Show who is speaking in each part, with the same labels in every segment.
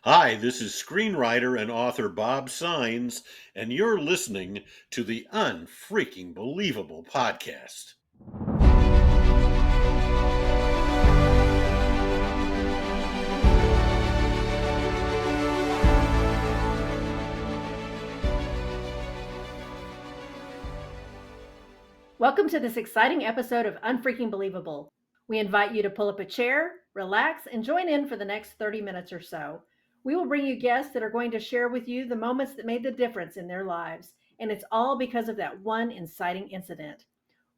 Speaker 1: Hi, this is screenwriter and author Bob Saenz, and you're listening to the Unfreaking Believable podcast.
Speaker 2: Welcome to this exciting episode of Unfreaking Believable. We invite you to pull up a chair, relax, and join in for the next 30 minutes or so. We will bring you guests that are going to share with you the moments that made the difference in their lives, and it's all because of that one inciting incident.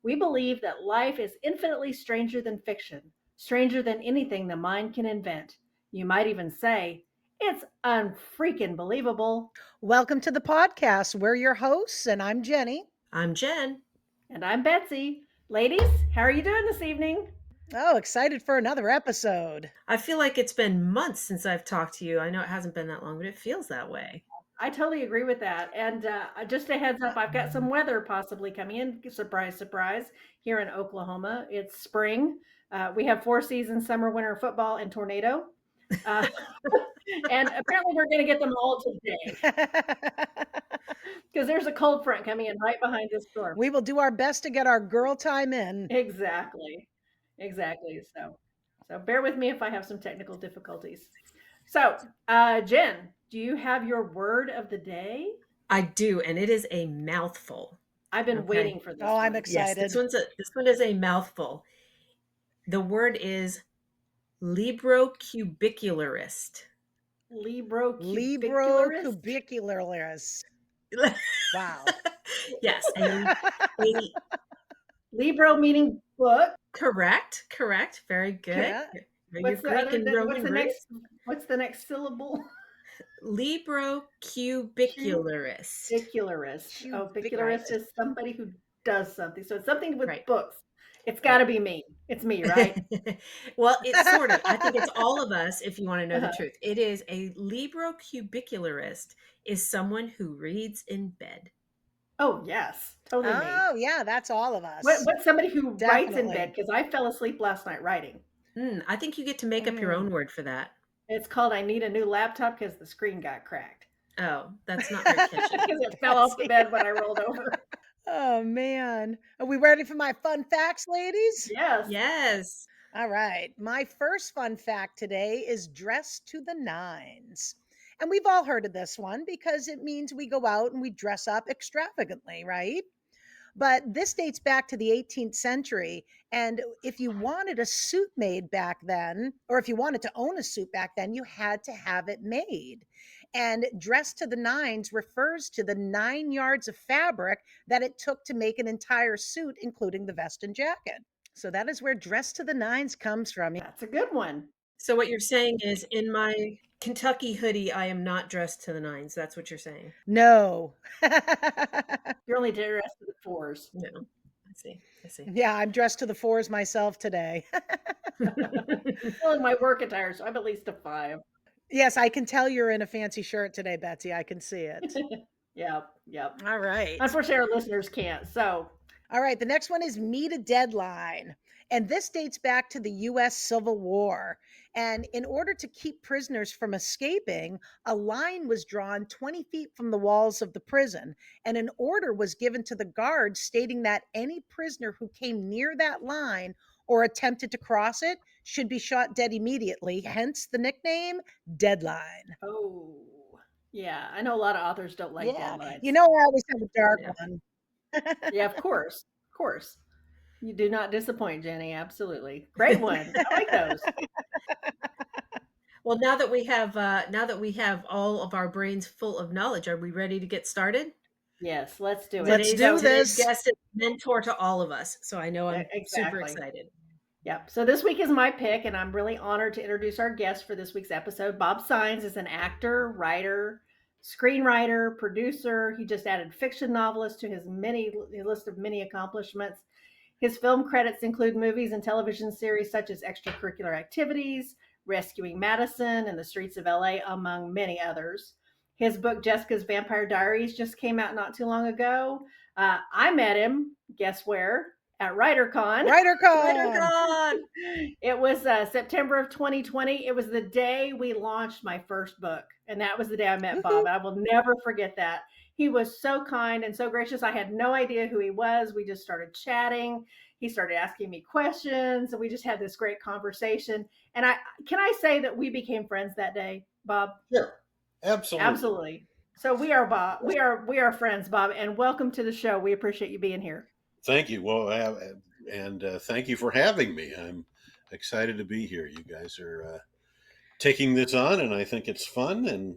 Speaker 2: We believe that life is infinitely stranger than fiction, stranger than anything the mind can invent. You might even say, it's unfreaking believable.
Speaker 3: Welcome to the podcast. We're your hosts, and I'm Jenny.
Speaker 4: I'm Jen.
Speaker 2: And I'm Betsy. Ladies, how are you doing this evening?
Speaker 3: Oh, excited for another episode.
Speaker 4: I feel like it's been months since I've talked to you. I know it hasn't been that long, but it feels that way.
Speaker 2: I totally agree with that. And just a heads up, I've got some weather possibly coming in. Surprise, surprise. Here in Oklahoma, it's spring. We have 4 seasons: summer, winter, football, and tornado. And apparently we're going to get them all today because there's a cold front coming in right behind this storm.
Speaker 3: We will do our best to get our girl time in.
Speaker 2: Exactly. So bear with me if I have some technical difficulties. So, Jen, do you have your word of the day?
Speaker 4: I do, and it is a mouthful.
Speaker 2: I've been waiting for this.
Speaker 3: Oh, I'm
Speaker 2: one.
Speaker 3: excited.
Speaker 4: Yes, this one is a mouthful. The word is librocubicularist.
Speaker 3: Librocubicularist. Wow.
Speaker 4: Yes.
Speaker 2: Libro meaning book.
Speaker 4: Correct. Very good.
Speaker 3: Yeah.
Speaker 2: What's the next syllable?
Speaker 4: Librocubicularist.
Speaker 2: Bicularist. Oh, bicularist is somebody who does something. So it's something with
Speaker 4: Right.
Speaker 2: books. It's got to be me. It's me, right?
Speaker 4: Well, it's sort of. I think it's all of us, if you want to know the truth. It is a librocubicularist is someone who reads in bed.
Speaker 2: Oh, yes. Totally me.
Speaker 3: Oh, yeah, that's all of us.
Speaker 2: What's somebody who writes in
Speaker 3: Definitely.
Speaker 2: bed? Because I fell asleep last night writing.
Speaker 4: I think you get to make up your own word for that.
Speaker 2: It's called I need a new laptop because the screen got cracked.
Speaker 4: Oh, that's not very catchy.
Speaker 2: Because it fell off the bed when I rolled over.
Speaker 3: Oh, man. Are we ready for my fun facts, ladies?
Speaker 4: Yes.
Speaker 3: All right. My first fun fact today is dress to the nines. And we've all heard of this one because it means we go out and we dress up extravagantly, right? But this dates back to the 18th century. And if you wanted a suit made back then, or if you wanted to own a suit back then, you had to have it made. And dress to the nines refers to the 9 yards of fabric that it took to make an entire suit, including the vest and jacket. So that is where dress to the nines comes from.
Speaker 2: That's a good one.
Speaker 4: So what you're saying is, in my Kentucky hoodie, I am not dressed to the nines. That's what you're saying.
Speaker 3: No.
Speaker 2: You're only dressed to the 4s.
Speaker 4: No. I see.
Speaker 3: Yeah, I'm dressed to the 4s myself today.
Speaker 2: I'm still in my work attire, so I'm at least a 5.
Speaker 3: Yes, I can tell you're in a fancy shirt today, Betsy. I can see it.
Speaker 2: Yep.
Speaker 3: All right.
Speaker 2: Unfortunately, our listeners can't. So,
Speaker 3: all right. The next one is meet a deadline. And this dates back to the U.S. Civil War. And in order to keep prisoners from escaping, a line was drawn 20 feet from the walls of the prison. And an order was given to the guards stating that any prisoner who came near that line or attempted to cross it should be shot dead immediately. Hence the nickname Deadline.
Speaker 2: oh, yeah. I know a lot of authors don't like deadlines.
Speaker 3: You know, I always have a dark one.
Speaker 2: Yeah, of course. You do not disappoint, Jenny. Absolutely. Great one. I like those.
Speaker 4: Well, now that we have all of our brains full of knowledge, are we ready to get started?
Speaker 2: Yes, let's do it.
Speaker 3: Let's do this.
Speaker 4: Today's guest is a mentor to all of us, so I know I'm super
Speaker 2: Exactly.
Speaker 4: excited.
Speaker 2: Yep. So this week is my pick, and I'm really honored to introduce our guest for this week's episode. Bob Saenz is an actor, writer, screenwriter, producer. He just added fiction novelist to his list of many accomplishments. His film credits include movies and television series such as Extracurricular Activities, Rescuing Madison, and The Streets of LA, among many others. His book, Jessica's Vampire Diaries, just came out not too long ago. I met him, guess where? at WriterCon.
Speaker 3: WriterCon.
Speaker 2: It was September of 2020. It was the day we launched my first book, and that was the day I met Bob. I will never forget that. He was so kind and so gracious. I had no idea who he was. We just started chatting. He started asking me questions, and we just had this great conversation. And can I say that we became friends that day, Bob?
Speaker 1: Sure. Absolutely.
Speaker 2: Absolutely. So we are Bob. We are friends, Bob, and welcome to the show. We appreciate you being here.
Speaker 1: Thank you. Well, and thank you for having me. I'm excited to be here. You guys are taking this on, and I think it's fun. And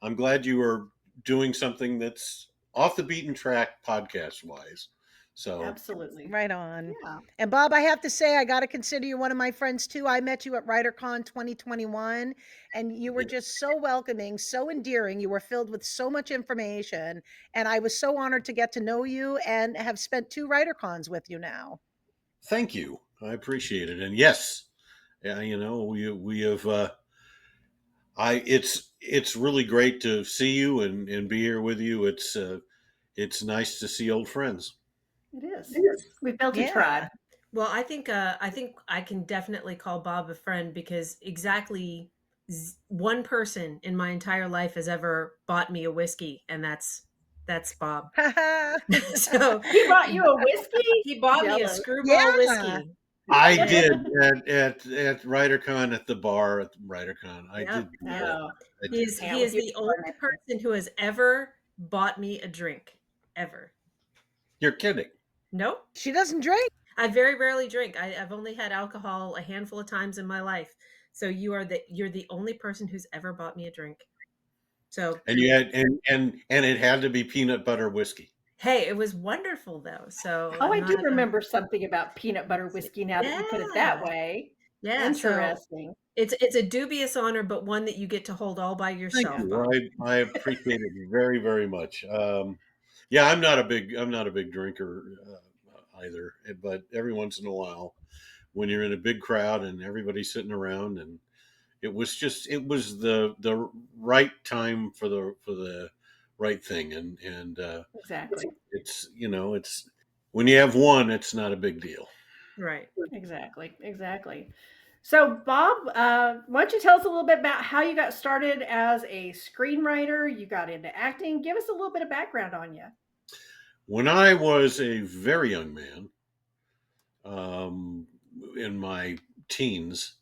Speaker 1: I'm glad you are doing something that's off the beaten track podcast wise. So
Speaker 2: Absolutely.
Speaker 3: Right on.
Speaker 2: Yeah.
Speaker 3: And Bob, I have to say, I got to consider you one of my friends too. I met you at WriterCon 2021, and you were just so welcoming, so endearing. You were filled with so much information, and I was so honored to get to know you and have spent 2 WriterCons with you now.
Speaker 1: thank you. I appreciate it. And yes, we have. It's really great to see you and be here with you. It's nice to see old friends.
Speaker 2: It is. We built a tribe.
Speaker 4: Well, I think I can definitely call Bob a friend because exactly one person in my entire life has ever bought me a whiskey, and that's Bob. So
Speaker 2: He bought you a whiskey?
Speaker 4: he bought me a
Speaker 2: Jealous.
Speaker 4: screwball whiskey.
Speaker 1: I did at WriterCon at the bar at WriterCon. I
Speaker 4: Yep,
Speaker 1: did.
Speaker 4: yep.
Speaker 2: Oh,
Speaker 1: I did.
Speaker 4: He is
Speaker 2: Yeah,
Speaker 4: he
Speaker 2: with
Speaker 4: is
Speaker 2: you.
Speaker 4: the only person who has ever bought me a drink, ever.
Speaker 1: You're kidding.
Speaker 4: Nope.
Speaker 3: She doesn't drink.
Speaker 4: I very rarely drink. I've only had alcohol a handful of times in my life. So you're the only person who's ever bought me a drink. So
Speaker 1: And you had and it had to be peanut butter whiskey.
Speaker 4: hey, it was wonderful though. So
Speaker 2: Oh, I
Speaker 4: I'm
Speaker 2: do
Speaker 4: not-
Speaker 2: remember something about peanut butter whiskey now that you put it that
Speaker 4: Yeah.
Speaker 2: way.
Speaker 4: Yeah, so
Speaker 2: Interesting.
Speaker 4: it's a dubious honor, but one that you get to hold all by
Speaker 1: Thank
Speaker 4: yourself.
Speaker 1: you.
Speaker 4: Bob.
Speaker 1: I appreciate it very, very much. Yeah, I'm not a big drinker either, but every once in a while, when you're in a big crowd and everybody's sitting around, and it was the right time for the right thing, and
Speaker 2: Exactly.
Speaker 1: it's when you have one, it's not a big deal.
Speaker 4: Right.
Speaker 2: Exactly. So, Bob, why don't you tell us a little bit about how you got started as a screenwriter? You got into acting. Give us a little bit of background on you.
Speaker 1: When I was a very young man, in my teens,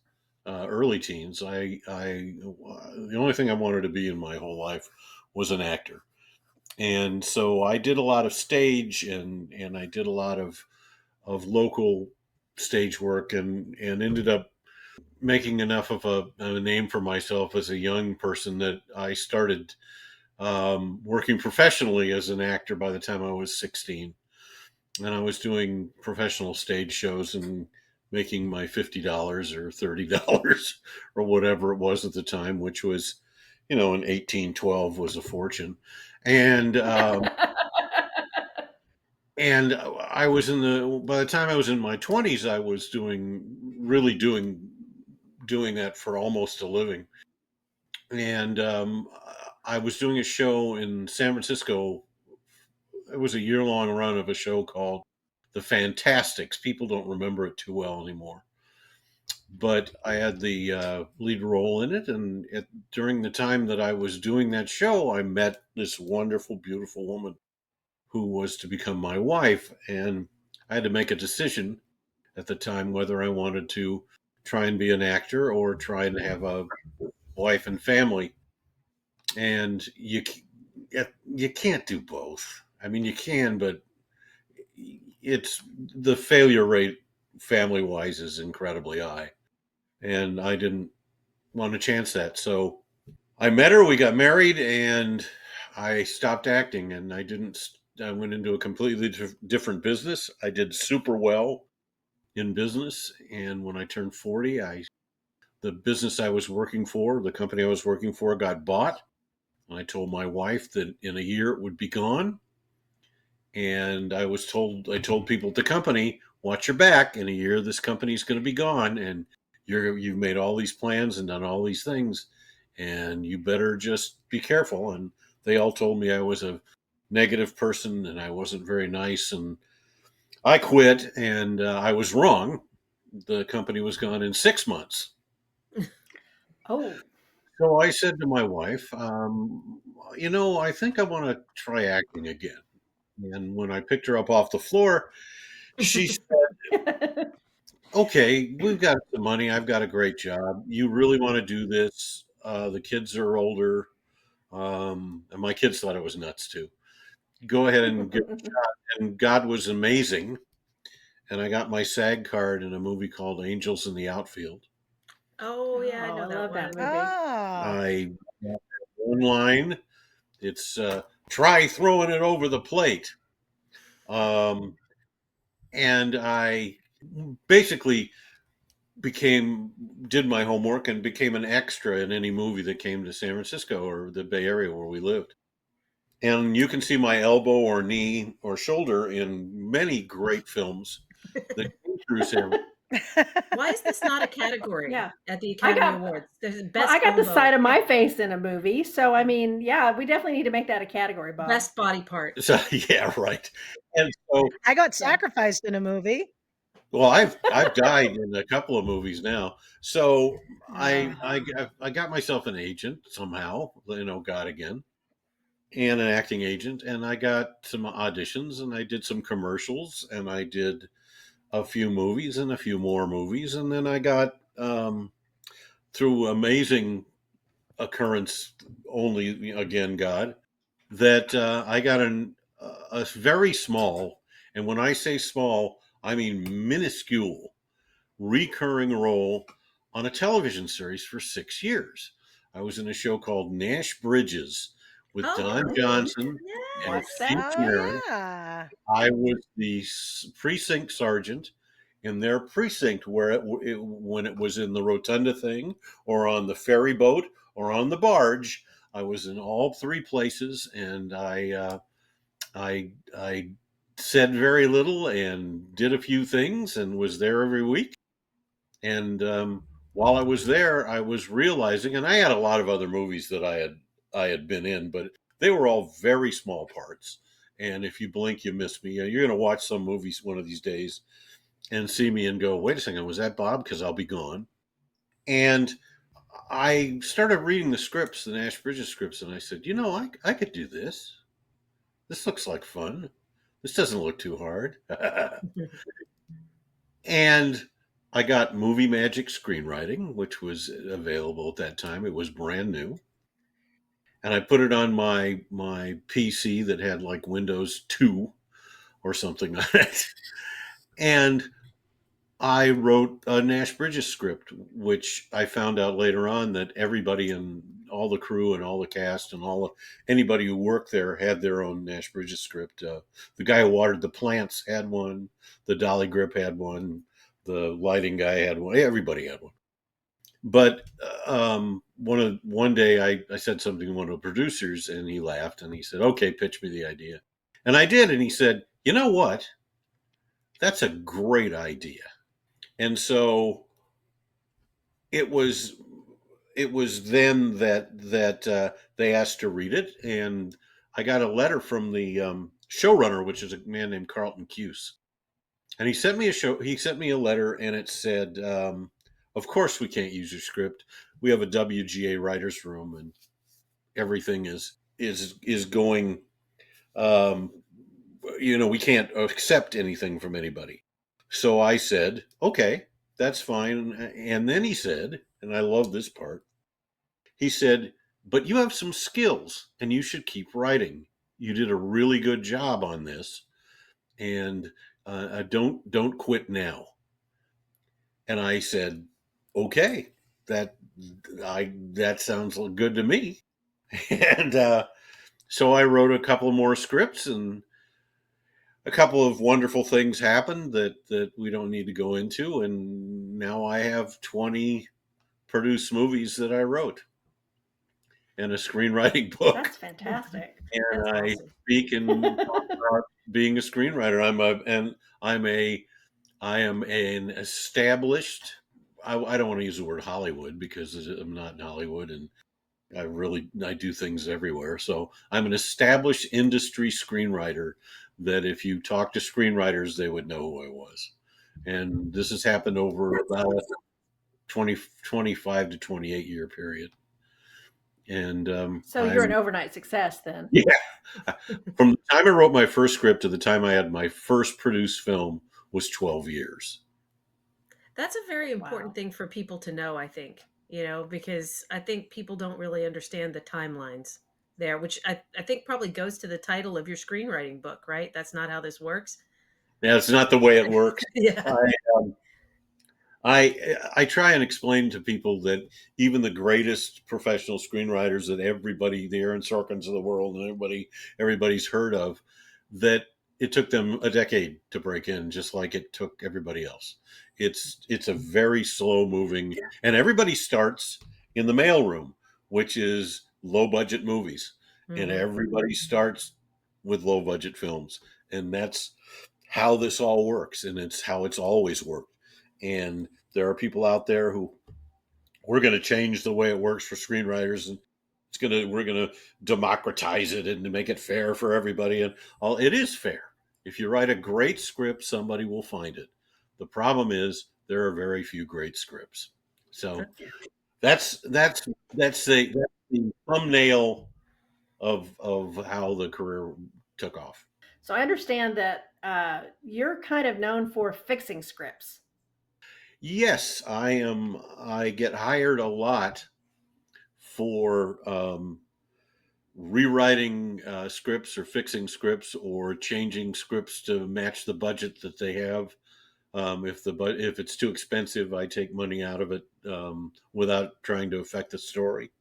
Speaker 1: early teens, I the only thing I wanted to be in my whole life was an actor, and so I did a lot of stage and I did a lot of local stage work and ended up making enough of a name for myself as a young person that I started working professionally as an actor by the time I was 16. And I was doing professional stage shows and making my $50 or $30 or whatever it was at the time, which was, in 1812 was a fortune. And and I was by the time I was in my 20s, I was really doing that for almost a living. And I was doing a show in San Francisco. It was a year-long run of a show called The Fantastics. People don't remember it too well anymore, but I had the lead role in it. And during the time that I was doing that show, I met this wonderful, beautiful woman who was to become my wife. And I had to make a decision at the time whether I wanted to try and be an actor or try and have a wife and family. And you can't do both. I mean, you can, but it's the failure rate family wise is incredibly high, and I didn't want to chance that. So I met her, we got married, and I stopped acting, and I went into a completely different business. I did super well in business, and when I turned 40, the business I was working for, the company I was working for, got bought. I told my wife that in a year it would be gone. And I told people at the company, watch your back. In a year, this company's going to be gone. And you've made all these plans and done all these things. And you better just be careful. And they all told me I was a negative person and I wasn't very nice. And I quit, and I was wrong. The company was gone in 6 months.
Speaker 2: Oh.
Speaker 1: So I said to my wife, I think I want to try acting again. And when I picked her up off the floor, she said, okay, we've got the money. I've got a great job. You really want to do this? The kids are older. And my kids thought it was nuts too. Go ahead and give it a shot. And God was amazing. And I got my SAG card in a movie called Angels in the Outfield.
Speaker 4: Oh yeah, I
Speaker 2: Oh,
Speaker 4: know
Speaker 2: I
Speaker 4: that
Speaker 2: love that
Speaker 4: one.
Speaker 2: movie.
Speaker 3: Oh.
Speaker 1: I got one line. It's try throwing it over the plate. Um, and I basically did my homework and became an extra in any movie that came to San Francisco or the Bay Area where we lived. And you can see my elbow or knee or shoulder in many great films that came through San
Speaker 4: Why is this not a category
Speaker 2: Yeah.
Speaker 4: at the
Speaker 2: I
Speaker 4: Academy
Speaker 2: got
Speaker 4: Awards? There's
Speaker 2: well, I
Speaker 4: best
Speaker 2: got the
Speaker 4: elbow,
Speaker 2: side of my face in a movie. So I mean, yeah, we definitely need to make that a category, Bob.
Speaker 4: best body part.
Speaker 1: So yeah, right. And so,
Speaker 3: I got
Speaker 2: Yeah.
Speaker 3: sacrificed in a movie.
Speaker 1: well, I've died in a couple of movies now. So I
Speaker 2: Uh,
Speaker 1: I I got myself an agent somehow, God again, and an acting agent, and I got some auditions, and I did some commercials, and I did a few movies and a few more movies, and then I got through amazing occurrence, only again God, that I got a very small, and when I say small, I mean minuscule, recurring role on a television series for 6 years. I was in a show called Nash Bridges with Don
Speaker 4: Oh,
Speaker 1: Johnson and
Speaker 2: what's
Speaker 4: yes.
Speaker 1: Steve
Speaker 2: that?
Speaker 3: Oh,
Speaker 1: Marron.
Speaker 3: yeah.
Speaker 1: I was the precinct sergeant in their precinct where when it was in the rotunda thing or on the ferry boat or on the barge. I was in all three places, and I said very little and did a few things and was there every week. And while I was there, I was realizing, and I had a lot of other movies that I had been in, but they were all very small parts. And if you blink, you miss me. You're going to watch some movies one of these days and see me and go, "Wait a second, was that Bob?" Because I'll be gone. And I started reading the scripts, the Nash Bridges scripts, and I said, I could do this. This looks like fun. This doesn't look too hard. And I got Movie Magic Screenwriting, which was available at that time. It was brand new. And I put it on my PC that had like Windows 2 or something on it. And I wrote a Nash Bridges script, which I found out later on that everybody and all the crew and all the cast and anybody who worked there had their own Nash Bridges script. The guy who watered the plants had one. The dolly grip had one. The lighting guy had one. Everybody had one. But one day I said something to one of the producers, and he laughed and he said, "Okay, pitch me the idea." And I did, and he said, "You know what? That's a great idea." And so it was it was then that they asked to read it, and I got a letter from the showrunner, which is a man named Carlton Cuse, and he sent me a letter, and it said, "Of course we can't use your script. We have a WGA writers room, and everything is going. Um, we can't accept anything from anybody." So I said, "Okay, that's fine." And then he said, and I love this part. He said, "But you have some skills, and you should keep writing. You did a really good job on this, and don't quit now." And I said, "Okay, that that sounds good to me." And so I wrote a couple more scripts, and a couple of wonderful things happened that we don't need to go into. And now I have 20 produced movies that I wrote and a screenwriting book.
Speaker 2: That's fantastic.
Speaker 1: And
Speaker 4: That's
Speaker 1: I
Speaker 4: awesome.
Speaker 1: speak and talk about being a screenwriter. I am an established. I don't want to use the word Hollywood because I'm not in Hollywood, and I do things everywhere. So I'm an established industry screenwriter that if you talk to screenwriters, they would know who I was. And this has happened over about a 25 to 28 year period. And
Speaker 2: So you're an overnight success then.
Speaker 1: yeah, from the time I wrote my first script to the time I had my first produced film was 12 years.
Speaker 4: That's a very important
Speaker 2: Wow.
Speaker 4: thing for people to know, I think, because I think people don't really understand the timelines there, which I think probably goes to the title of your screenwriting book, right? That's not how this works.
Speaker 1: That's not the way it works.
Speaker 4: Yeah.
Speaker 1: I, um, I try and explain to people that even the greatest professional screenwriters that everybody, the Aaron Sorkins of the world, and everybody's heard of, that it took them a decade to break in, just like it took everybody else. It's a very slow moving, and everybody starts in the mailroom, which is low budget movies, and
Speaker 4: Hmm.
Speaker 1: everybody starts with low budget films, and that's how this all works, and it's how it's always worked. And there are people out there who we're going to change the way it works for screenwriters, and we're going to democratize it and make it fair for everybody. And all it is fair. If you write a great script, somebody will find it. The problem is there are very few great scripts. So that's that's that's the thumbnail of how the career took off.
Speaker 2: So I understand that you're kind of known for fixing scripts.
Speaker 1: Yes, I am. I get hired a lot for rewriting scripts or fixing scripts or changing scripts to match the budget that they have. If it's too expensive, I take money out of it without trying to affect the story.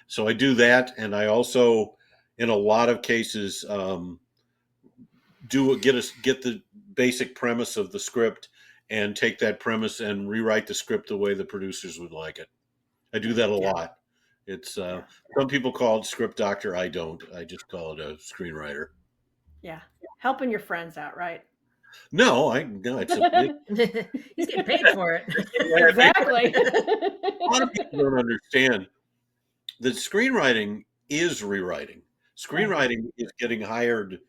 Speaker 1: So I do that, and I also, in a lot of cases, get the basic premise of the script and take that premise and rewrite the script the way the producers would like it. I do that a
Speaker 4: Yeah.
Speaker 1: lot. It's
Speaker 2: Yeah.
Speaker 1: some people call it script doctor. I don't. I just call it a screenwriter.
Speaker 2: Yeah. Helping your friends out, right?
Speaker 1: No. It's a big.
Speaker 4: He's getting paid for it.
Speaker 2: Exactly.
Speaker 1: A lot of people don't understand that screenwriting is rewriting.
Speaker 2: Right.
Speaker 1: Screenwriting is getting hired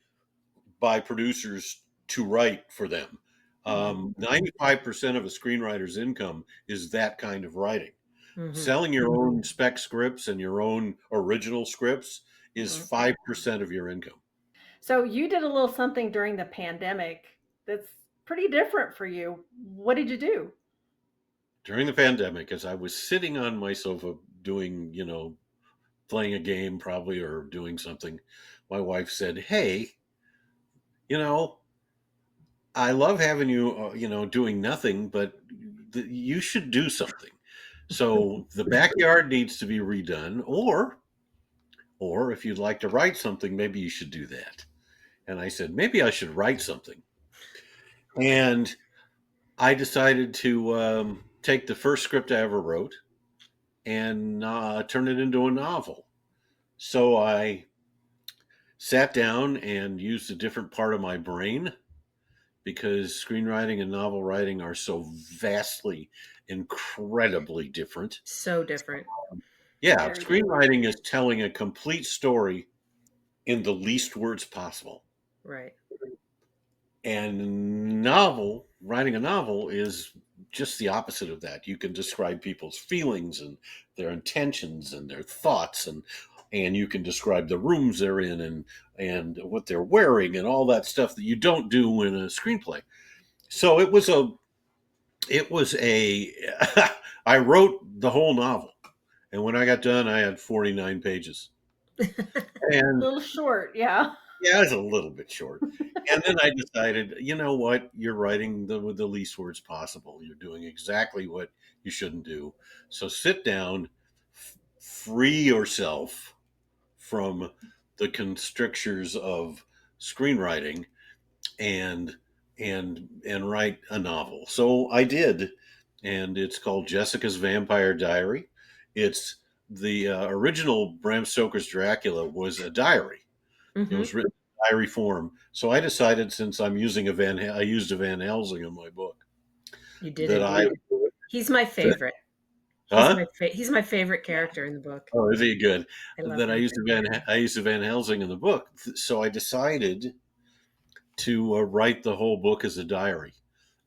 Speaker 1: by producers to write for them.
Speaker 2: Mhm.
Speaker 1: 95% of a screenwriter's income is that kind of writing.
Speaker 4: Hmm.
Speaker 1: Selling your own spec scripts and your own original scripts is
Speaker 2: Mhm.
Speaker 1: 5% of your income.
Speaker 2: So you did a little something during the pandemic that's pretty different for you. What did you do?
Speaker 1: During the pandemic, as I was sitting on my sofa doing, playing a game probably or doing something, my wife said, "Hey, you know, I love having you, doing nothing, but you should do something. So the backyard needs to be redone, or if you'd like to write something, maybe you should do that." And I said, maybe I should write something. And I decided to take the first script I ever wrote and turn it into a novel. So I sat down and used a different part of my brain because screenwriting and novel writing are so vastly, incredibly different.
Speaker 4: So different.
Speaker 1: Yeah,
Speaker 2: Very different.
Speaker 1: screenwriting is telling a complete story in the least words possible.
Speaker 4: Right.
Speaker 1: And writing a novel is just the opposite of that. You can describe people's feelings and their intentions and their thoughts, and you can describe the rooms they're in and what they're wearing and all that stuff that you don't do in a screenplay. So it was a I wrote the whole novel, and when I got done I had 49 pages.
Speaker 2: A
Speaker 1: And
Speaker 2: little short, yeah.
Speaker 1: yeah, it's a little bit short. And then I decided, you know what? You're writing with the least words possible. You're doing exactly what you shouldn't do. So sit down, free yourself from the constrictures of screenwriting and and write a novel. So I did, and it's called Jessica's Vampire Diary. It's the original Bram Stoker's Dracula was a diary. It
Speaker 4: Hmm.
Speaker 1: was written in diary form. So I decided, since I used a Van Helsing in my book,
Speaker 4: You did
Speaker 1: that I
Speaker 4: indeed. He's my favorite.
Speaker 1: Huh?
Speaker 4: He's my favorite character in the book.
Speaker 1: Oh, is he good?
Speaker 4: I love
Speaker 1: That
Speaker 4: him.
Speaker 1: I used Van Helsing in the book, so I decided to write the whole book as a diary,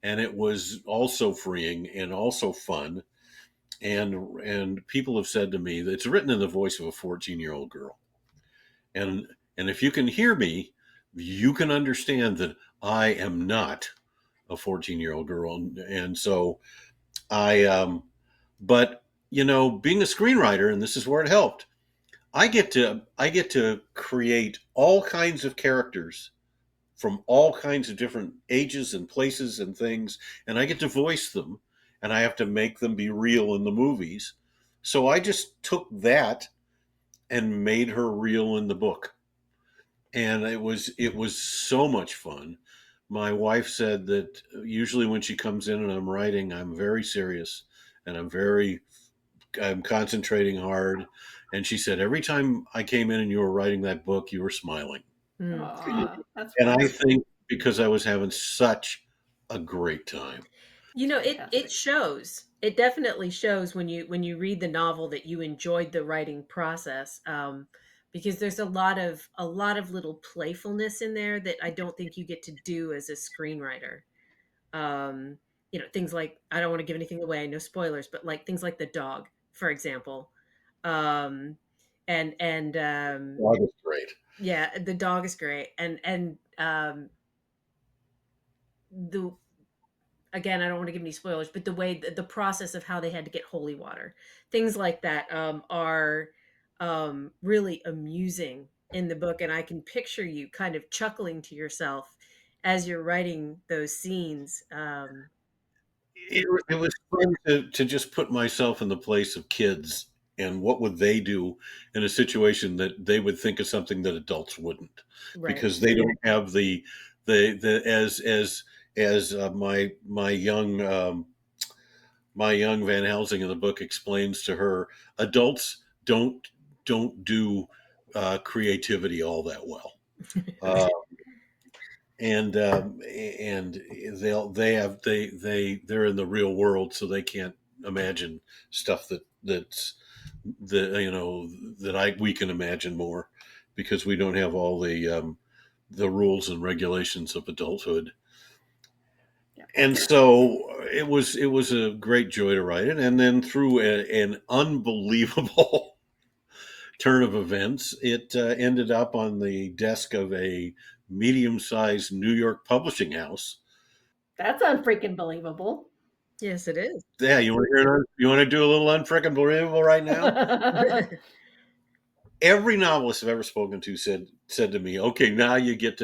Speaker 1: and it was also freeing and also fun. And people have said to me that it's written in the voice of a 14-year-old girl, and and if you can hear me, you can understand that I am not a 14-year-old girl, and so I but being a screenwriter, and this is where it helped. I get to create all kinds of characters from all kinds of different ages and places and things, and I get to voice them, and I have to make them be real in the movies. So I just took that and made her real in the book, and it was so much fun. My wife said that usually when she comes in and I'm writing, I'm very serious and I'm concentrating hard. And she said every time I came in and you were writing that book, you were smiling.
Speaker 4: Mm.
Speaker 2: Aw, that's
Speaker 1: And I
Speaker 2: wonderful.
Speaker 1: think because I was having such a great time.
Speaker 2: That's
Speaker 4: It
Speaker 2: fantastic.
Speaker 4: shows. It definitely shows when you read the novel that you enjoyed the writing process. Because there's a lot of little playfulness in there that I don't think you get to do as a screenwriter. Um, things like, I don't want to give anything away, no spoilers, but like things like the dog, for example. Um, and
Speaker 1: That was great.
Speaker 4: yeah, the dog is great, and the again, I don't want to give any spoilers, but the process of how they had to get holy water, things like that, are really amusing in the book, and I can picture you kind of chuckling to yourself as you're writing those scenes.
Speaker 1: It was fun to just put myself in the place of kids and what would they do in a situation that they would think of something that adults wouldn't,
Speaker 4: Right.
Speaker 1: because they don't have the as my young Van Helsing in the book explains to her, adults don't do creativity all that well. Uh, and they're in the real world, so they can't imagine stuff that I we can imagine more, because we don't have all the rules and regulations of adulthood.
Speaker 2: Yeah.
Speaker 1: And so it was a great joy to write it, and then through an unbelievable turn of events, it ended up on the desk of a medium-sized New York publishing house.
Speaker 2: That's unfreaking believable.
Speaker 4: Yes, it is.
Speaker 1: Yeah, you want to do a little unfreaking believable right now? Every novelist I've ever spoken to said to me, "Okay, now you get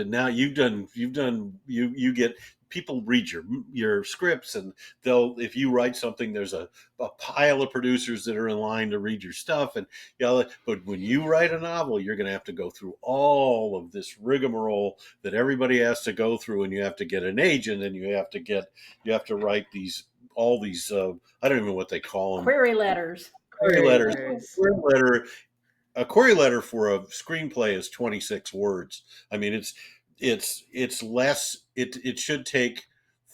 Speaker 1: people read your scripts, and they'll if you write something, there's a pile of producers that are in line to read your stuff, and but when you write a novel, you're going to have to go through all of this rigmarole that everybody has to go through, and you have to get an agent, and you have to write all these I don't even know what they call them,
Speaker 2: Query letters.
Speaker 1: query
Speaker 4: Query
Speaker 1: letters.
Speaker 4: letters.
Speaker 1: A query letter for a screenplay is 26 words. I mean, it's less. It should take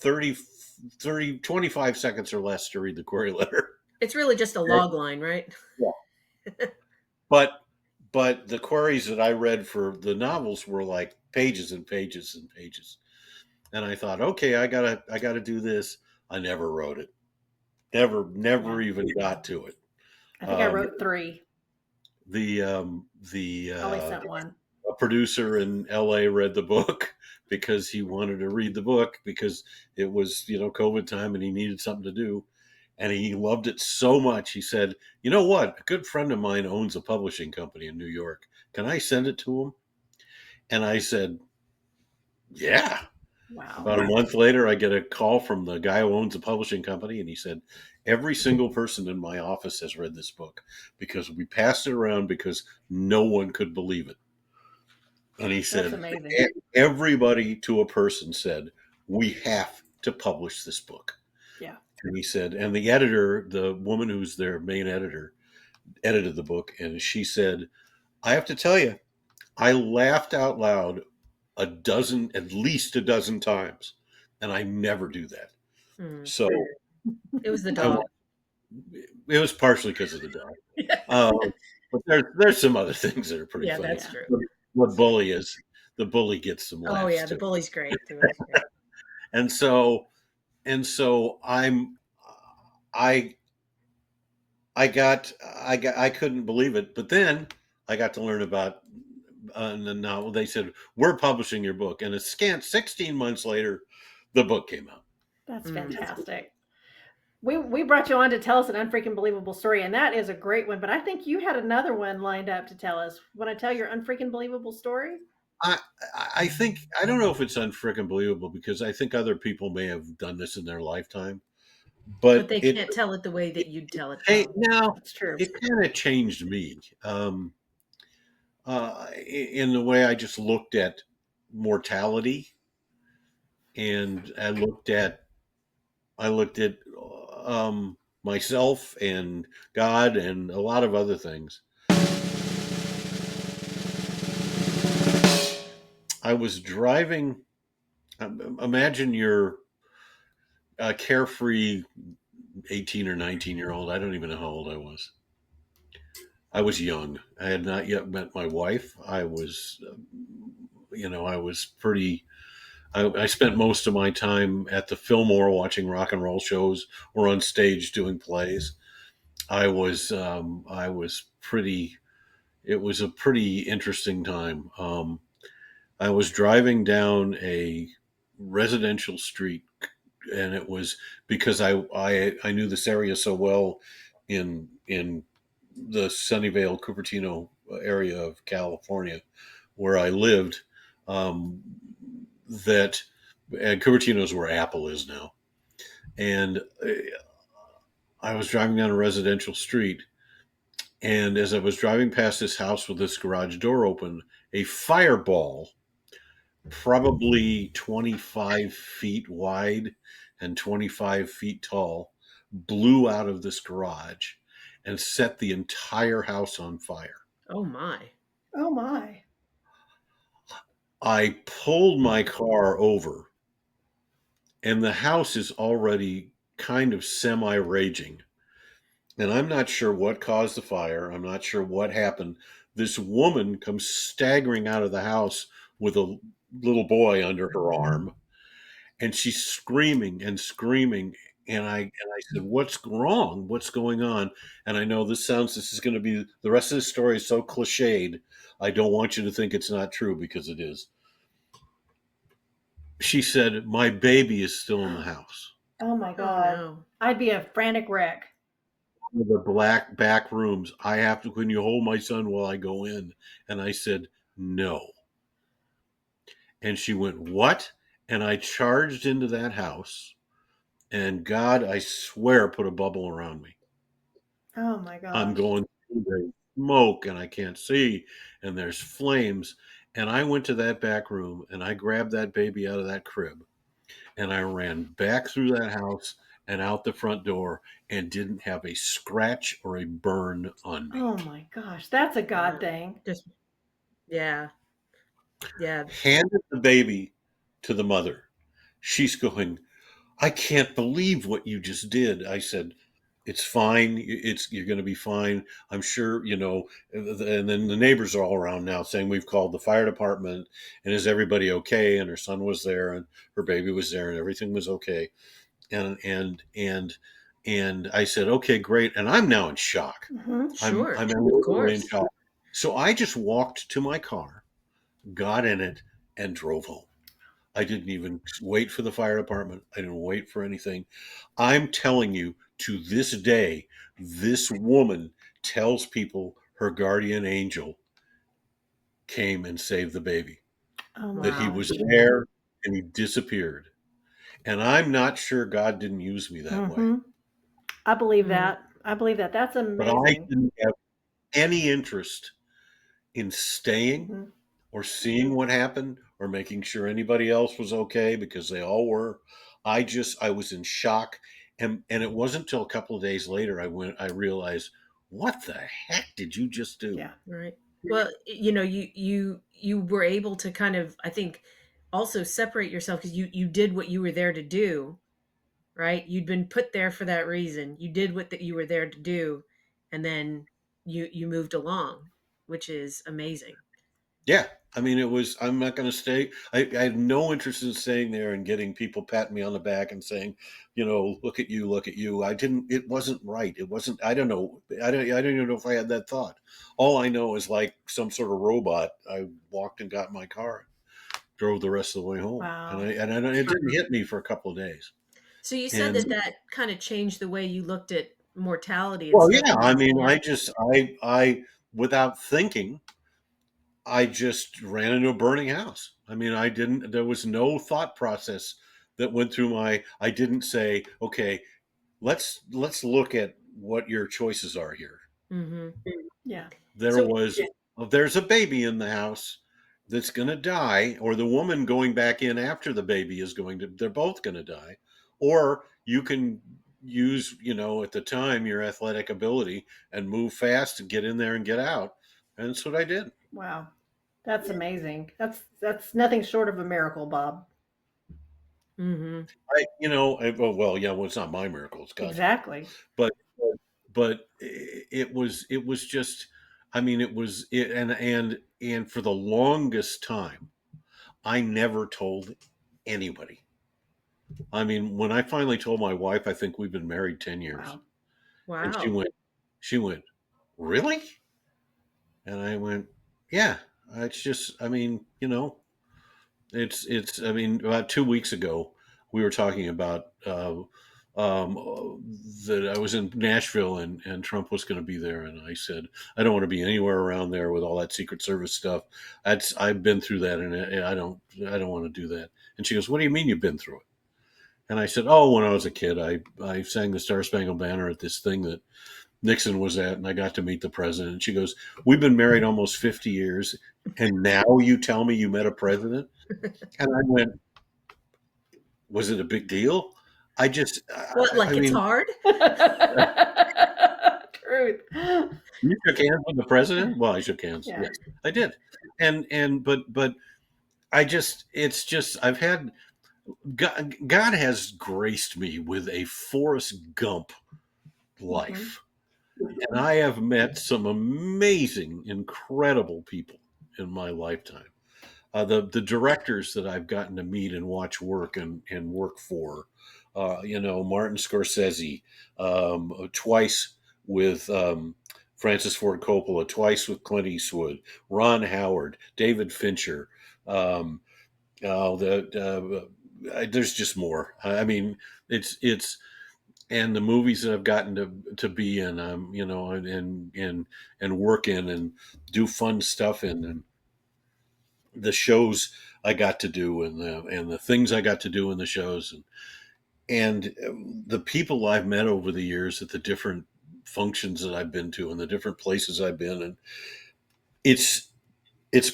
Speaker 1: 25 seconds or less to read the query letter.
Speaker 4: It's really just a log line, right?
Speaker 1: Yeah. But the queries that I read for the novels were like pages and pages and pages. And I thought, okay, I gotta do this. I never wrote it.
Speaker 2: Yeah.
Speaker 1: Never even got to it.
Speaker 2: I think I
Speaker 1: Um,
Speaker 2: wrote 3.
Speaker 1: the
Speaker 2: I only sent one.
Speaker 1: a producer in LA read the book because he wanted to read the book because it was, COVID time, and he needed something to do. And he loved it so much. He said, "You know what? A good friend of mine owns a publishing company in New York. Can I send it to him?" And I said, "Yeah."
Speaker 2: Wow.
Speaker 1: About a month later, I get a call from the guy who owns the publishing company, and he said, "Every single person in my office has read this book because we passed it around because no one could believe it." And he
Speaker 2: That's
Speaker 1: said,
Speaker 2: amazing.
Speaker 1: everybody to a person said, "We have to publish this book."
Speaker 2: Yeah.
Speaker 1: And he said, and the editor, the woman who's their main editor, edited the book. And she said, "I have to tell you, I laughed out loud at least a dozen times. And I never do that."
Speaker 4: Hmm.
Speaker 1: So
Speaker 4: It was the
Speaker 1: I,
Speaker 4: dog.
Speaker 1: It was partially because of the dog. But there's some other things that are pretty
Speaker 4: Yeah,
Speaker 1: funny.
Speaker 4: that's true.
Speaker 1: What bully is the bully gets some
Speaker 4: Oh
Speaker 1: laughs
Speaker 4: yeah, the
Speaker 1: too.
Speaker 4: bully's great. The bully's great.
Speaker 1: And so I I couldn't believe it. But then I got to learn about the novel. They said, we're publishing your book, and a scant 16 months later, the book came out.
Speaker 2: That's
Speaker 4: Mm.
Speaker 2: fantastic. We brought you on to tell us an unfreaking believable story, and that is a great one. But I think you had another one lined up to tell us. Want to tell your unfreaking believable story?
Speaker 1: I I think I don't know if it's unfreaking believable because I think other people may have done this in their lifetime,
Speaker 4: But
Speaker 1: but
Speaker 4: they can't tell it the way that you'd tell it,
Speaker 1: hey,
Speaker 4: Bob.
Speaker 1: now
Speaker 2: That's true.
Speaker 1: it kind of changed me in the way I just looked at mortality, and I looked at myself and God and a lot of other things. I was driving. Imagine you're a carefree 18 or 19-year-old. I don't even know how old I was. I was young. I had not yet met my wife. I was, I was pretty. I spent most of my time at the Fillmore watching rock and roll shows or on stage doing plays. I was pretty. It was a pretty interesting time. I was driving down a residential street, and it was because I knew this area so well in the Sunnyvale Cupertino area of California where I lived, um, that and Cupertino is where Apple is now, and I was driving down a residential street, and as I was driving past this house with this garage door open, a fireball probably 25 feet wide and 25 feet tall, blew out of this garage and set the entire house on fire.
Speaker 4: Oh my.
Speaker 2: Oh my.
Speaker 1: I pulled my car over, and the house is already kind of semi raging. And I'm not sure what caused the fire. I'm not sure what happened. This woman comes staggering out of the house with a little boy under her arm, and she's screaming and screaming, and I said, what's wrong, what's going on? And I know this is going to be, the rest of the story is so cliched, I don't want you to think it's not true, because it is. She said, my baby is still in the house.
Speaker 2: Oh my
Speaker 4: Oh
Speaker 2: God.
Speaker 4: no.
Speaker 2: I'd be a frantic wreck.
Speaker 1: The black back rooms, I have to, can you hold my son while I go in? And I said, no. And she went, what? And I charged into that house, and God, I swear, put a bubble around me.
Speaker 2: Oh my
Speaker 1: I'm
Speaker 2: gosh.
Speaker 1: going through the smoke and I can't see, and there's flames. And I went to that back room and I grabbed that baby out of that crib, and I ran back through that house and out the front door, and didn't have a scratch or a burn on me.
Speaker 2: Oh my gosh. That's a God
Speaker 4: Wow.
Speaker 2: thing.
Speaker 4: Just yeah. Yeah.
Speaker 1: Handed the baby to the mother. She's going, I can't believe what you just did. I said, it's fine. You're going to be fine. I'm sure, and then the neighbors are all around now saying, we've called the fire department, and is everybody okay? And her son was there, and her baby was there, and everything was okay. And I said, okay, great. And I'm now in shock.
Speaker 2: Mm-hmm.
Speaker 4: Sure.
Speaker 1: I'm
Speaker 4: Of
Speaker 1: literally in
Speaker 4: course.
Speaker 1: shock. So I just walked to my car, got in it, and drove home. I didn't even wait for the fire department. I didn't wait for anything. I'm telling you, to this day, this woman tells people her guardian angel came and saved the baby,
Speaker 2: Oh my
Speaker 1: that he
Speaker 4: Wow.
Speaker 1: was
Speaker 2: gosh.
Speaker 1: there and he disappeared. And I'm not sure God didn't use me that way,
Speaker 2: Mm-hmm. I believe
Speaker 4: Mm.
Speaker 2: that. I believe that. That's
Speaker 1: but I
Speaker 2: amazing.
Speaker 1: didn't have any interest in staying
Speaker 2: Mm-hmm.
Speaker 1: or seeing what happened or making sure anybody else was okay, because they all were. I was in shock, and it wasn't until a couple of days later I realized, what the heck did you just do?
Speaker 2: Yeah.
Speaker 4: Right. Well, you were able to kind of, I think, also separate yourself because you did what you were there to do, right? You'd been put there for that reason. You did what that you were there to do, and then you moved along, which is amazing.
Speaker 1: Yeah. I mean, I'm not going to stay. I have no interest in staying there and getting people patting me on the back and saying, look at you, look at you. It wasn't right. It wasn't, I don't know. I don't even know if I had that thought. All I know is like some sort of robot. I walked and got in my car, drove the rest of the way home.
Speaker 2: Wow.
Speaker 1: It didn't hit me for a couple of days.
Speaker 4: So you said
Speaker 1: And
Speaker 4: that kind of changed the way you looked at mortality and
Speaker 1: well,
Speaker 4: stuff.
Speaker 1: yeah, I mean, I without thinking, I just ran into a burning house. I mean, there was no thought process that went through I didn't say, okay, let's look at what your choices are here.
Speaker 4: Mm-hmm.
Speaker 2: Yeah.
Speaker 1: There was, there's a baby in the house that's going to die, or the woman going back in after the baby they're both going to die. Or you can use, at the time, your athletic ability and move fast and get in there and get out. And that's what I did.
Speaker 2: Wow. That's amazing. That's nothing short of a miracle, Bob.
Speaker 4: Mm-hmm.
Speaker 1: Well, it's not my miracle, it's God's miracle.
Speaker 2: Exactly.
Speaker 1: But it was just, I mean, it was it, and for the longest time, I never told anybody. I mean, when I finally told my wife, I think we've been married 10 years,
Speaker 2: Wow.
Speaker 1: and
Speaker 4: Wow.
Speaker 1: she went, really? And I went, yeah. It's just, I mean, I mean, about 2 weeks ago, we were talking about that I was in Nashville and Trump was going to be there, and I said I don't want to be anywhere around there with all that Secret Service stuff. I've been through that, and I don't want to do that. And she goes, "What do you mean you've been through it?" And I said, "Oh, when I was a kid, I sang the Star Spangled Banner at this thing that Nixon was at, and I got to meet the president." And she goes, "We've been married almost 50 years, and now you tell me you met a president?" And I went, "Was it a big deal?" I just,
Speaker 4: What, like
Speaker 1: I
Speaker 4: it's
Speaker 1: mean,
Speaker 4: hard?
Speaker 2: Truth.
Speaker 1: you shook hands with the president? Well, I shook hands.
Speaker 2: Yeah.
Speaker 1: Yes, I did. But it's just, God has graced me with a Forrest Gump life. And I have met some amazing, incredible people in my lifetime. The directors that I've gotten to meet and watch work and work for, Martin Scorsese, twice with Francis Ford Coppola, twice with Clint Eastwood, Ron Howard, David Fincher. Um, there's just more. I mean, it's and the movies that I've gotten to be in, and work in and do fun stuff in, and the shows I got to do, and the things I got to do in the shows, and the people I've met over the years at the different functions that I've been to and the different places I've been, and it's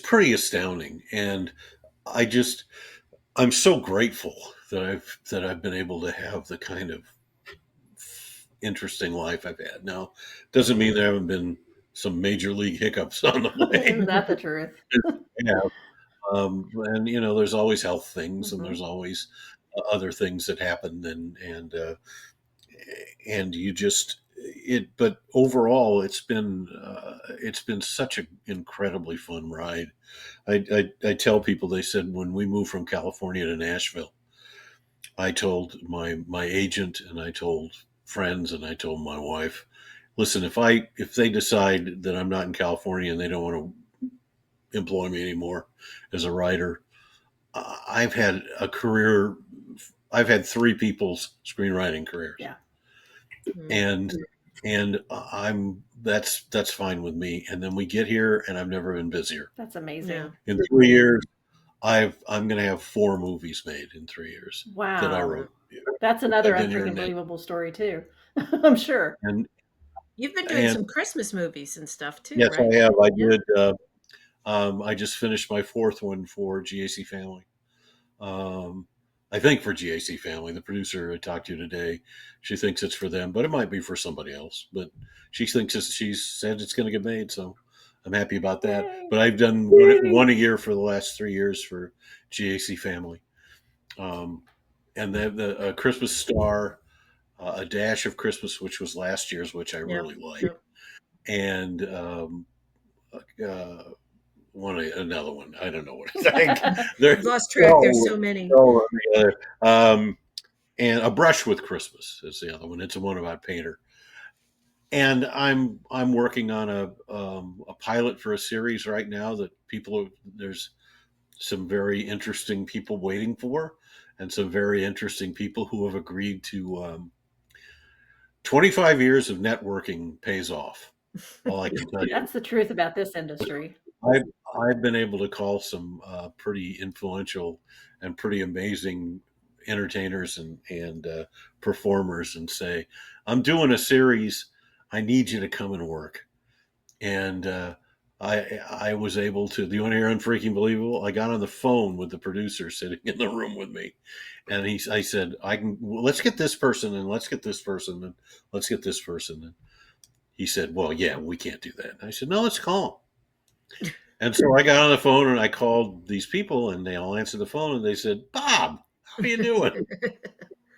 Speaker 1: pretty astounding. And I'm so grateful that I've been able to have the kind of interesting life I've had. Now, doesn't mean there haven't been some major league hiccups on the way.
Speaker 2: Isn't that the truth?
Speaker 1: Yeah. And there's always health things, and
Speaker 2: Mhm.
Speaker 1: there's always other things that happen, and you just but overall, it's been such an incredibly fun ride. I tell people, they said when we moved from California to Nashville, I told my agent, and I told friends, and I told my wife, listen, if they decide that I'm not in California and they don't want to employ me anymore as a writer, I've had a career. I've had three people's screenwriting careers.
Speaker 2: Yeah.
Speaker 1: and that's fine with me. And then we get here, and I've never been busier.
Speaker 2: That's amazing.
Speaker 4: Yeah.
Speaker 1: In 3 years, I'm going to have 4 movies made in 3 years that I
Speaker 2: Wow.
Speaker 1: wrote.
Speaker 2: That's another
Speaker 1: I've been here
Speaker 2: unfreaking
Speaker 1: and made.
Speaker 2: believable story too. I'm sure.
Speaker 1: And
Speaker 4: You've been doing
Speaker 1: and
Speaker 4: some Christmas movies and stuff too,
Speaker 1: yes,
Speaker 4: right?
Speaker 1: I have. I
Speaker 4: Yeah.
Speaker 1: did. I just finished my 4th one for GAC Family. I think for GAC Family. The producer I talked to today, she thinks it's for them, but it might be for somebody else. But she said it's going to get made, so I'm happy about that.
Speaker 2: Yay.
Speaker 1: But I've done one a year for the last 3 years for GAC Family, and then the Christmas Star, A Dash of Christmas, which was last year's, which I
Speaker 4: Yep.
Speaker 1: really liked,
Speaker 4: Yep.
Speaker 1: and uh, another one. I don't know what I think. There's
Speaker 4: I've lost track. There's so many.
Speaker 1: um, and A Brush with Christmas is the other one. It's a one about Painter. And I'm working on a pilot for a series right now that there's some very interesting people waiting for, and some very interesting people who have agreed to 25 years of networking pays off. All I can tell you.
Speaker 2: That's the truth about this industry.
Speaker 1: I've I've been able to call some pretty influential and pretty amazing entertainers and performers and say, "I'm doing a series. I need you to come and work." And I was able to. Do you want to hear Unfreaking Believable? I got on the phone with the producer sitting in the room with me, and I said, "I can. Well, let's get this person, and let's get this person, and let's get this person." And he said, "Well, yeah, we can't do that." And I said, "No, let's call 'em." And so I got on the phone and I called these people, and they all answered the phone, and they said, "Bob, how are you doing?"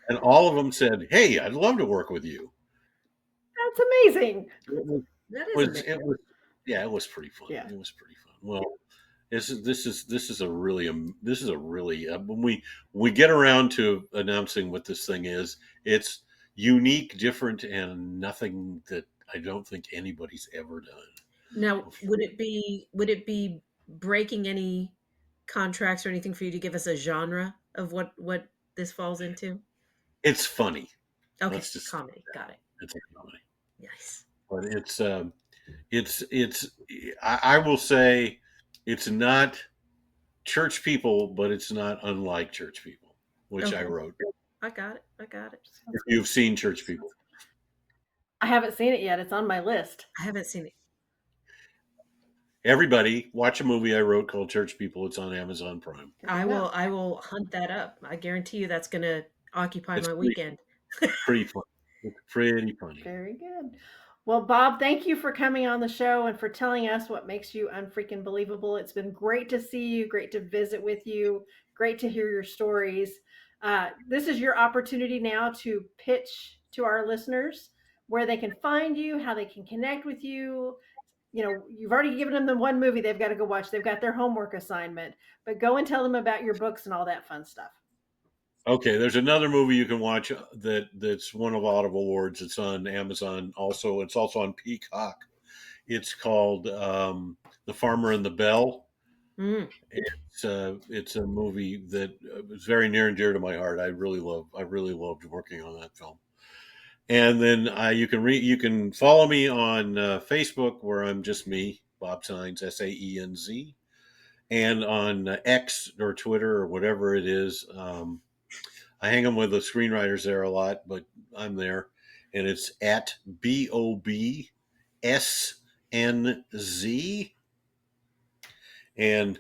Speaker 1: And all of them said, "Hey, I'd love to work with you."
Speaker 2: That's amazing.
Speaker 1: It was,
Speaker 4: That is
Speaker 1: was
Speaker 4: amazing.
Speaker 1: it was yeah, it was pretty fun.
Speaker 2: Yeah.
Speaker 1: It was pretty fun. Well, this is a really when we get around to announcing what this thing is, it's unique, different, and nothing that I don't think anybody's ever done
Speaker 4: Now,
Speaker 1: before.
Speaker 4: would it be breaking any contracts or anything for you to give us a genre of what this falls into?
Speaker 1: It's funny.
Speaker 4: Okay,
Speaker 1: Let's just
Speaker 4: comedy. Got it.
Speaker 1: it's a comedy.
Speaker 4: Nice.
Speaker 1: But it's I will say it's not church people, but it's not unlike church people, which I
Speaker 4: Okay,
Speaker 1: wrote.
Speaker 4: I got it. I got it.
Speaker 1: If you've seen church people,
Speaker 2: I haven't seen it yet. It's on my list.
Speaker 4: I haven't seen it.
Speaker 1: everybody watch a movie I wrote called Church People. It's on Amazon Prime.
Speaker 2: There you go.
Speaker 4: I will hunt that up. I guarantee you that's going to occupy
Speaker 1: It's
Speaker 4: my weekend.
Speaker 1: pretty fun. It's pretty funny.
Speaker 2: Very good. Well, Bob, thank you for coming on the show and for telling us what makes you unfreaking believable. It's been great to see you, great to visit with you, great to hear your stories. This is your opportunity now to pitch to our listeners where they can find you, how they can connect with you. You know, you've already given them the one movie they've got to go watch. They've got their homework assignment, but go and tell them about your books and all that fun stuff.
Speaker 1: Okay, there's another movie you can watch that's won a lot of awards. It's on Amazon. Also, it's also on Peacock. It's called The Farmer and the Bell.
Speaker 4: Mm.
Speaker 1: It's a movie that was very near and dear to my heart. I really loved working on that film. And then you can follow me on Facebook, where I'm just me, Bob Saenz, Saenz, and on X or Twitter or whatever it is. I hang them with the screenwriters there a lot, but I'm there, and it's at BOBSNZ. And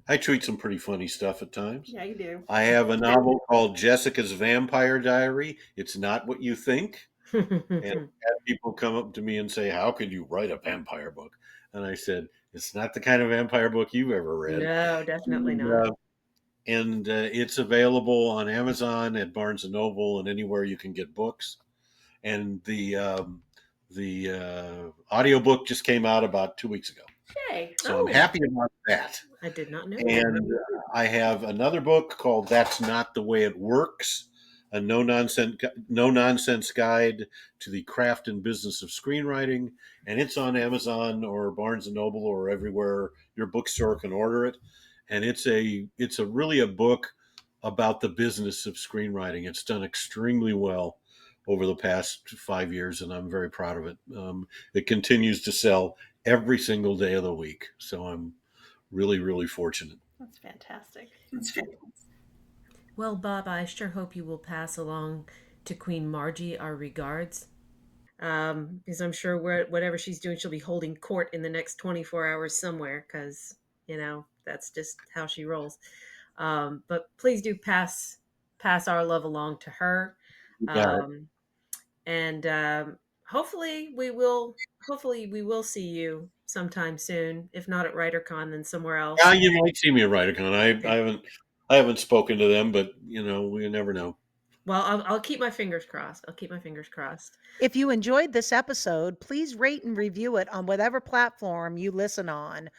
Speaker 1: I tweet some pretty funny stuff at times.
Speaker 2: Yeah, you do.
Speaker 1: I have a novel called Jessica's Vampire Diary. It's not what you think. And I've had people come up to me and say, "How could you write a vampire book?" And I said, "It's not the kind of vampire book you've ever read."
Speaker 4: No, definitely
Speaker 1: And,
Speaker 4: not.
Speaker 1: it's available on Amazon, at Barnes and Noble, and anywhere you can get books. And the audiobook just came out about 2 weeks ago,
Speaker 2: Yay.
Speaker 1: so
Speaker 4: Oh,
Speaker 1: I'm happy about that.
Speaker 4: I did not know that.
Speaker 1: And I have another book called "That's Not the Way It Works," a no nonsense guide to the craft and business of screenwriting, and it's on Amazon or Barnes and Noble or everywhere your bookstore can order it. And it's a really a book about the business of screenwriting. It's done extremely well over the past 5 years, and I'm very proud of it. It continues to sell every single day of the week, so I'm really fortunate.
Speaker 2: That's fantastic.
Speaker 4: Well, Bob, I sure hope you will pass along to Queen Margie our regards. Because I'm sure whatever she's doing, she'll be holding court in the next 24 hours somewhere, because, that's just how she rolls. But please do pass our love along to her.
Speaker 1: You got it.
Speaker 4: Um, and hopefully we will see you sometime soon. If not at WriterCon, then somewhere
Speaker 1: Yeah,
Speaker 4: else.
Speaker 1: you might see me at WriterCon. I haven't. I haven't spoken to them, but we never know.
Speaker 4: Well, I'll keep my fingers crossed. I'll keep my fingers crossed.
Speaker 3: If you enjoyed this episode, please rate and review it on whatever platform you listen on.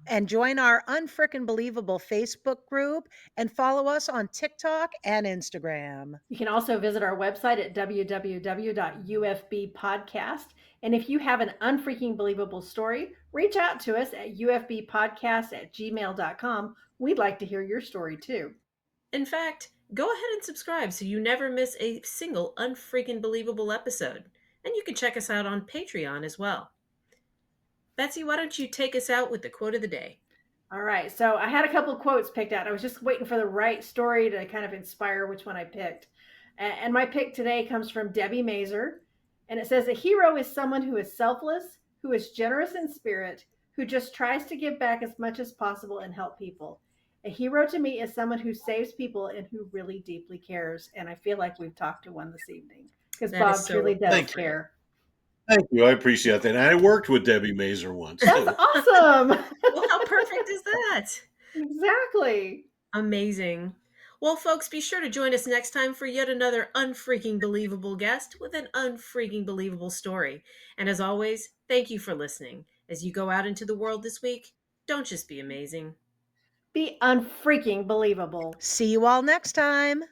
Speaker 3: And join our Unfrickin' Believable Facebook group and follow us on TikTok and Instagram.
Speaker 2: You can also visit our website at www.ufbpodcast. And if you have an unfreaking believable story, reach out to us at ufbpodcast@gmail.com. We'd like to hear your story too.
Speaker 4: In fact, go ahead and subscribe so you never miss a single unfreaking believable episode. And you can check us out on Patreon as well. Betsy, why don't you take us out with the quote of the day?
Speaker 2: All right. So I had a couple of quotes picked out. I was just waiting for the right story to kind of inspire which one I picked. And my pick today comes from Debbie Mazur. And it says, a hero is someone who is selfless, who is generous in spirit, who just tries to give back as much as possible and help people. A hero to me is someone who saves people and who really deeply cares. And I feel like we've talked to one this evening because
Speaker 4: That
Speaker 2: Bob
Speaker 4: is so-
Speaker 2: truly does
Speaker 1: Thank you.
Speaker 2: care.
Speaker 1: Thank you. I appreciate that. And I worked with Debbie Mazur once.
Speaker 2: That's awesome.
Speaker 4: Well, how perfect is that?
Speaker 2: Exactly.
Speaker 4: Amazing. Well, folks, be sure to join us next time for yet another unfreaking believable guest with an unfreaking believable story. And as always, thank you for listening. As you go out into the world this week, don't just be amazing.
Speaker 2: Be unfreaking believable.
Speaker 3: See you all next time.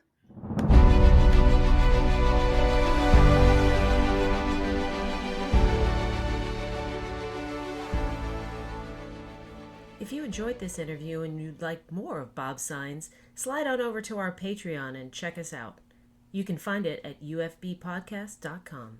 Speaker 4: If you enjoyed this interview and you'd like more of Bob Saenz, slide on over to our Patreon and check us out. You can find it at ufbpodcast.com.